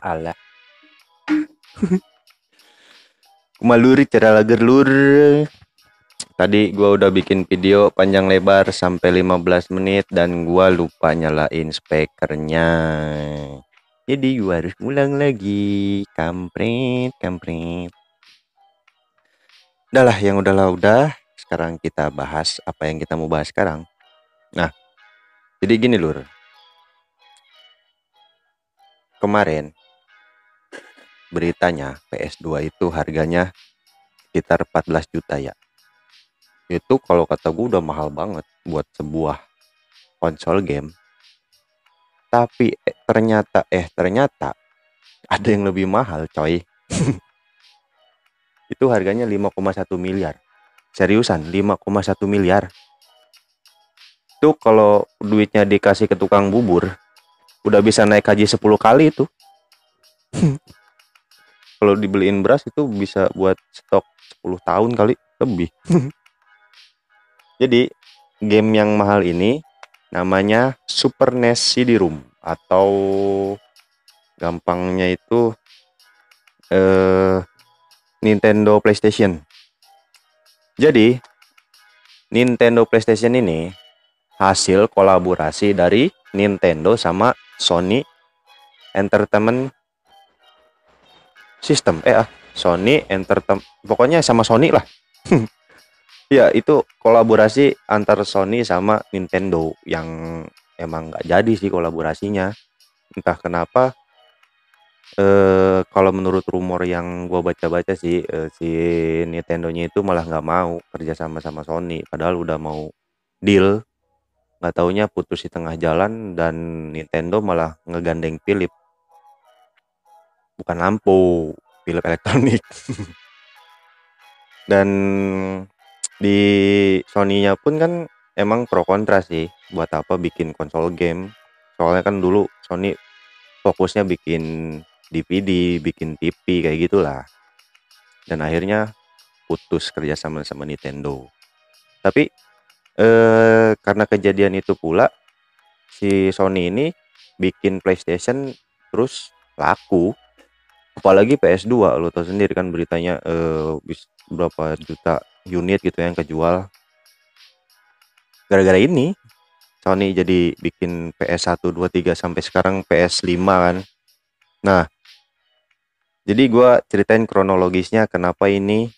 Alah. Kumaluri cara lager lur. Tadi gua udah bikin video panjang lebar sampai 15 menit dan gua lupa nyalain speakernya. Jadi gua harus ulang lagi. Kampret, kampret. Udah lah, yang udahlah udah. Sekarang kita bahas apa yang kita mau bahas sekarang. Nah, jadi gini lur. Kemarin beritanya PS2 itu harganya sekitar 14 juta ya. Itu kalau kata gue udah mahal banget buat sebuah konsol game. Tapi ternyata ada yang lebih mahal coy. Itu harganya 5,1 miliar. Seriusan 5,1 miliar. Itu kalau duitnya dikasih ke tukang bubur udah bisa naik haji 10 kali itu. Kalau dibeliin beras itu bisa buat stok 10 tahun kali lebih. Jadi game yang mahal ini namanya Super NES CD-ROM atau gampangnya itu Nintendo PlayStation. Jadi Nintendo PlayStation ini hasil kolaborasi dari Nintendo sama Sony Entertainment System. Sony Entertainment, pokoknya sama Sony lah. Ya itu kolaborasi antar Sony sama Nintendo yang emang nggak jadi sih kolaborasinya. Entah kenapa. Kalau menurut rumor yang gua baca-baca sih, si Nintendo-nya itu malah nggak mau kerja sama sama Sony, padahal udah mau deal, nggak taunya putus di tengah jalan dan Nintendo malah ngegandeng Philips, bukan lampu, Philips elektronik. Dan di Sony-nya pun kan emang pro kontra sih, buat apa bikin konsol game. Soalnya kan dulu Sony fokusnya bikin DVD, bikin TV kayak gitulah. Dan akhirnya putus kerja sama sama Nintendo. Tapi karena kejadian itu pula si Sony ini bikin PlayStation terus laku. Apalagi PS2 lo tau sendiri kan beritanya berapa juta unit gitu yang kejual. Gara-gara ini Sony jadi bikin PS1, 2, 3 sampai sekarang PS5 kan. Nah, jadi gua ceritain kronologisnya kenapa ini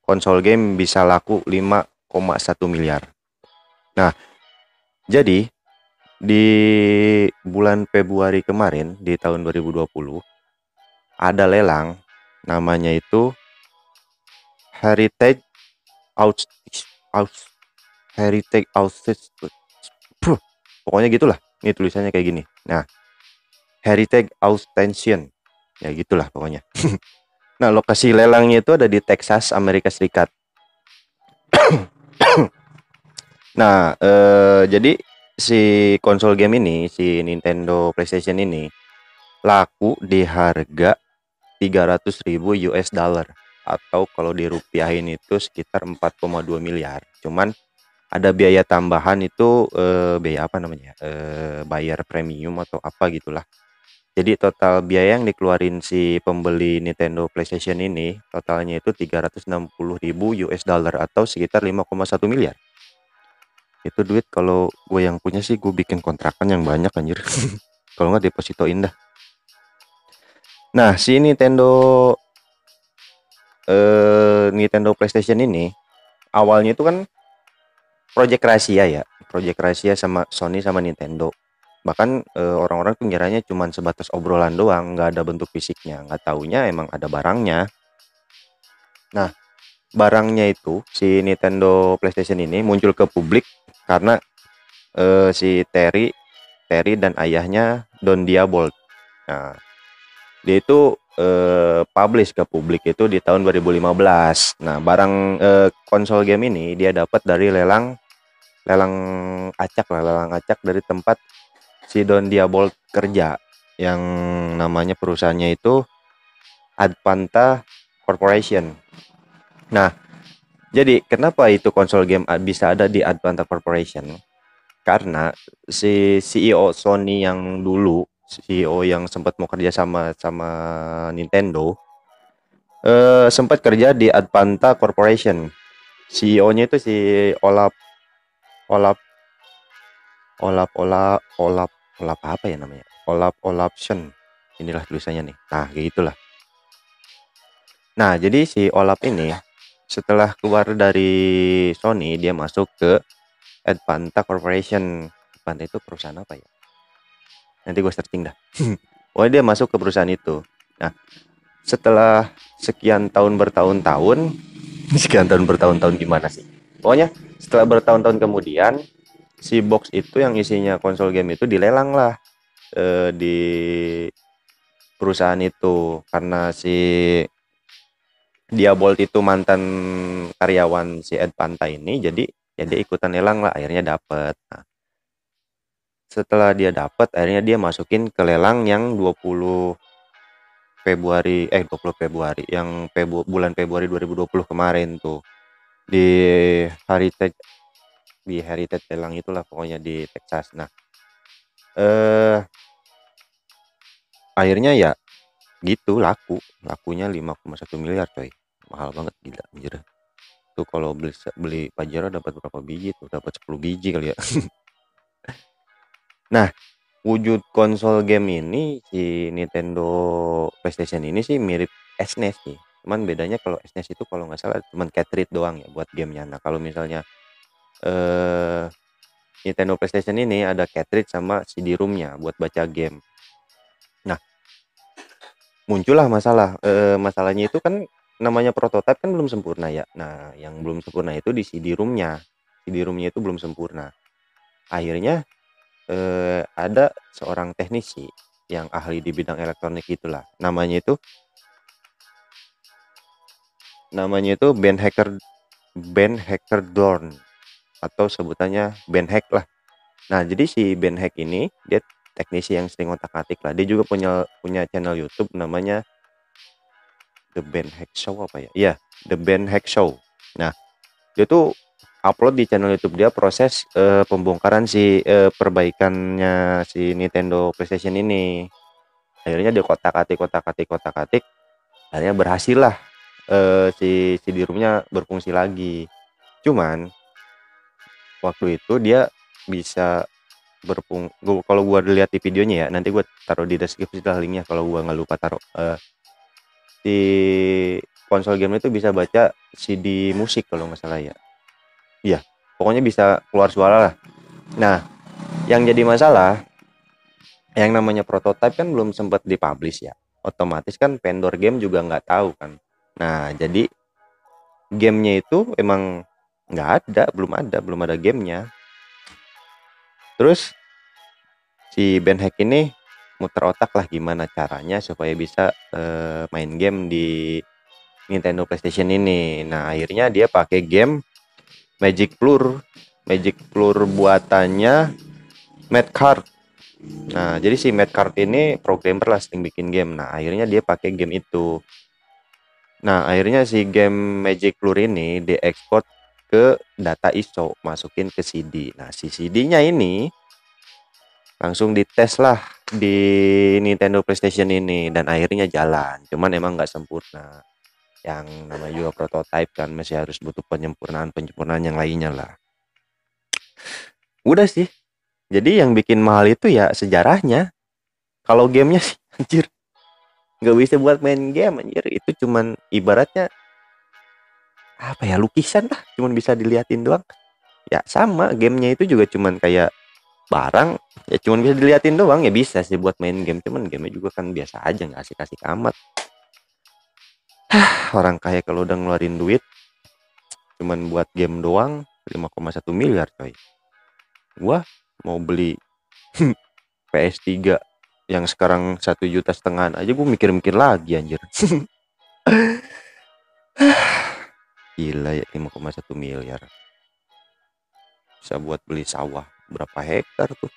konsol game bisa laku 5,1 miliar. Nah, jadi di bulan Februari kemarin di tahun 2020 ada lelang namanya itu Heritage Heritage pokoknya gitulah. Ini tulisannya kayak gini. Nah, Heritage Austention. Ya gitulah pokoknya. Nah, lokasi lelangnya itu ada di Texas, Amerika Serikat. Nah, jadi si konsol game ini, si Nintendo PlayStation ini laku di harga 300.000 US dollar atau kalau dirupiahin itu sekitar 4,2 miliar. Cuman ada biaya tambahan itu biaya apa namanya? Bayar premium atau apa gitulah. Jadi total biaya yang dikeluarin si pembeli Nintendo PlayStation ini totalnya itu 360.000 US dollar atau sekitar 5,1 miliar. Itu duit kalau gue yang punya sih gue bikin kontrakan yang banyak anjir. Kalau nggak depositoin dah. Nah, si Nintendo PlayStation ini awalnya itu kan project rahasia ya. Project rahasia sama Sony sama Nintendo. Bahkan orang-orang tuh ngiranya cuma sebatas obrolan doang, nggak ada bentuk fisiknya. Nggak taunya emang ada barangnya. Nah, barangnya itu si Nintendo PlayStation ini muncul ke publik karena si Terry dan ayahnya Don Diebold. Nah, dia itu publish ke publik itu di tahun 2015. Nah, barang konsol game ini dia dapat dari lelang acak dari tempat si Don Diebold kerja yang namanya perusahaannya itu Advanta Corporation. Nah, jadi kenapa itu konsol game bisa ada di Advanta Corporation? Karena si CEO Sony yang dulu CEO yang sempat mau kerja sama Nintendo, sempat kerja di Advanta Corporation. CEO-nya itu si Olaf Olaf Olaf Olaf Olaf Olaf apa ya namanya? Olaf Olafsson. Inilah tulisannya nih. Nah, kayak gitulah. Nah, jadi si Olaf ini setelah keluar dari Sony, dia masuk ke Advanta Corporation. Advanta itu perusahaan apa ya? Nanti gue searching dah. Pokoknya dia masuk ke perusahaan itu. Nah, setelah sekian tahun bertahun-tahun, sekian tahun bertahun-tahun gimana sih? Pokoknya setelah bertahun-tahun kemudian, si box itu yang isinya konsol game itu dilelang lah di perusahaan itu, karena si Diabold itu mantan karyawan si Ed Panta ini, jadi ya dia ikutan lelang lah, akhirnya dapet. Nah, setelah dia dapet, akhirnya dia masukin ke lelang yang 20 Februari yang bulan Februari 2020 kemarin tuh, di Heritage Heritage lelang itulah pokoknya di Texas. Nah, eh akhirnya ya gitu, lakunya 5,1 miliar coy. Mahal banget, gila anjir. Tuh kalau beli Pajero dapat berapa biji tuh? Dapat 10 biji kali ya. Nah, wujud konsol game ini si Nintendo PlayStation ini sih mirip SNES sih. Cuman bedanya kalau SNES itu kalau nggak salah cuman cartridge doang ya buat gamenya. Nah, kalau misalnya eh Nintendo PlayStation ini ada cartridge sama CD-ROM-nya buat baca game. Nah, muncullah masalah. Masalahnya itu kan namanya prototipe kan belum sempurna ya. Nah, yang belum sempurna itu di CD-ROM-nya. CD-ROM-nya itu belum sempurna. Akhirnya ada seorang teknisi yang ahli di bidang elektronik itulah. Namanya itu Ben Hacker Dorn, atau sebutannya Ben Hack lah. Nah, jadi si Ben Hack ini dia teknisi yang sering otak-atik lah. Dia juga punya punya channel YouTube namanya The Ben Hack Show apa ya? Iya, The Ben Hack Show. Nah, dia tuh upload di channel YouTube dia proses pembongkaran perbaikannya si Nintendo PlayStation ini. Akhirnya dia kotak-atik, akhirnya berhasil lah si CD-ROM-nya berfungsi lagi. Cuman waktu itu dia bisa kalau gua lihat di videonya ya, nanti gua taruh di deskripsi lah linknya kalau gua nggak lupa taruh. Di konsol game itu bisa baca CD musik kalau nggak salah ya. Iya, pokoknya bisa keluar suara lah. Nah, yang jadi masalah, yang namanya prototype kan belum sempat dipublish ya. Otomatis kan vendor game juga nggak tahu kan. Nah, jadi gamenya itu emang nggak ada, belum ada gamenya. Terus si Ben Hack ini muter otak lah gimana caranya supaya bisa main game di Nintendo PlayStation ini. Nah, akhirnya dia pakai game Magic Blur. Magic Blur buatannya Matt Card. Nah, jadi si Matt Card ini programmer lah, sering bikin game. Nah, akhirnya dia pakai game itu. Nah, akhirnya si game Magic Blur ini diekspor ke data ISO, masukin ke CD. Nah, si CD-nya ini langsung dites lah di Nintendo PlayStation ini dan akhirnya jalan. Cuman emang nggak sempurna. Yang namanya juga prototype kan masih harus butuh penyempurnaan yang lainnya lah. Udah sih. Jadi yang bikin mahal itu ya sejarahnya. Kalau gamenya sih anjir nggak bisa buat main game anjir. Itu cuman ibaratnya apa ya, lukisan lah, cuman bisa diliatin doang. Ya sama, gamenya itu juga cuman kayak barang, ya cuman bisa diliatin doang, ya bisa sih buat main game, cuman gamenya juga kan biasa aja, nggak asik-asik amat. Orang kaya kalau udah ngeluarin duit cuman buat game doang 5,1 miliar coy. Gua mau beli PS3 yang sekarang 1,5 juta aja gue mikir-mikir lagi anjir. Gila ya, 5,1 miliar bisa buat beli sawah berapa hektar tuh.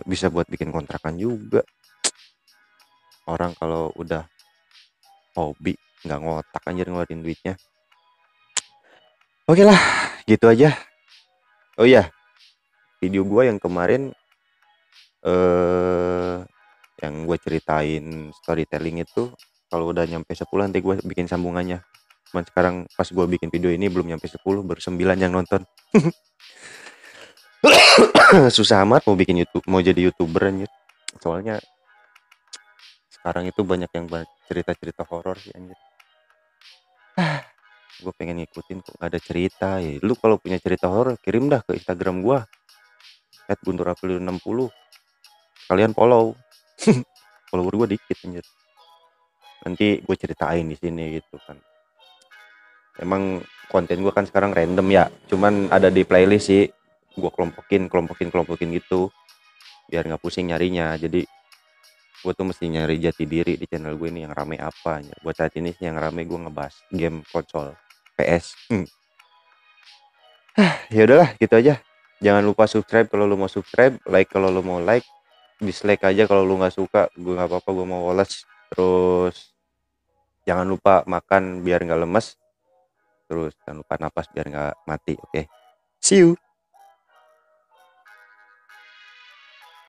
Bisa buat bikin kontrakan juga. Orang kalau udah hobi nggak ngotak anjir ngeluarin duitnya. Oke lah, gitu aja. Oh iya, video gua yang kemarin eh yang gue ceritain storytelling itu kalau udah nyampe 10 nanti gue bikin sambungannya. Cuman sekarang pas gue bikin video ini belum nyampe 10, baru 9 yang nonton. Susah amat mau bikin YouTube, mau jadi YouTuber anjir. Soalnya sekarang itu banyak yang cerita-cerita horor sih anjir. Gue pengen ngikutin kok gak ada cerita ya. Lu kalau punya cerita horor kirim dah ke Instagram gue @gunturaprilio60. Kalian follow. Follower gue dikit anjir. Nanti gue ceritain di sini gitu kan. Emang konten gue kan sekarang random ya. Cuman ada di playlist sih. Gue kelompokin gitu. Biar nggak pusing nyarinya. Jadi gue tuh mesti nyari jati diri di channel gue ini yang rame apa. Buat saat ini sih yang rame gue ngebahas game konsol PS. Ya udahlah gitu aja. Jangan lupa subscribe kalau lu mau subscribe, like kalau lu mau like, dislike aja kalau lu nggak suka. Gue nggak apa-apa, gue mau woles. Terus jangan lupa makan biar nggak lemes. Terus jangan lupa napas biar nggak mati. Oke, see you.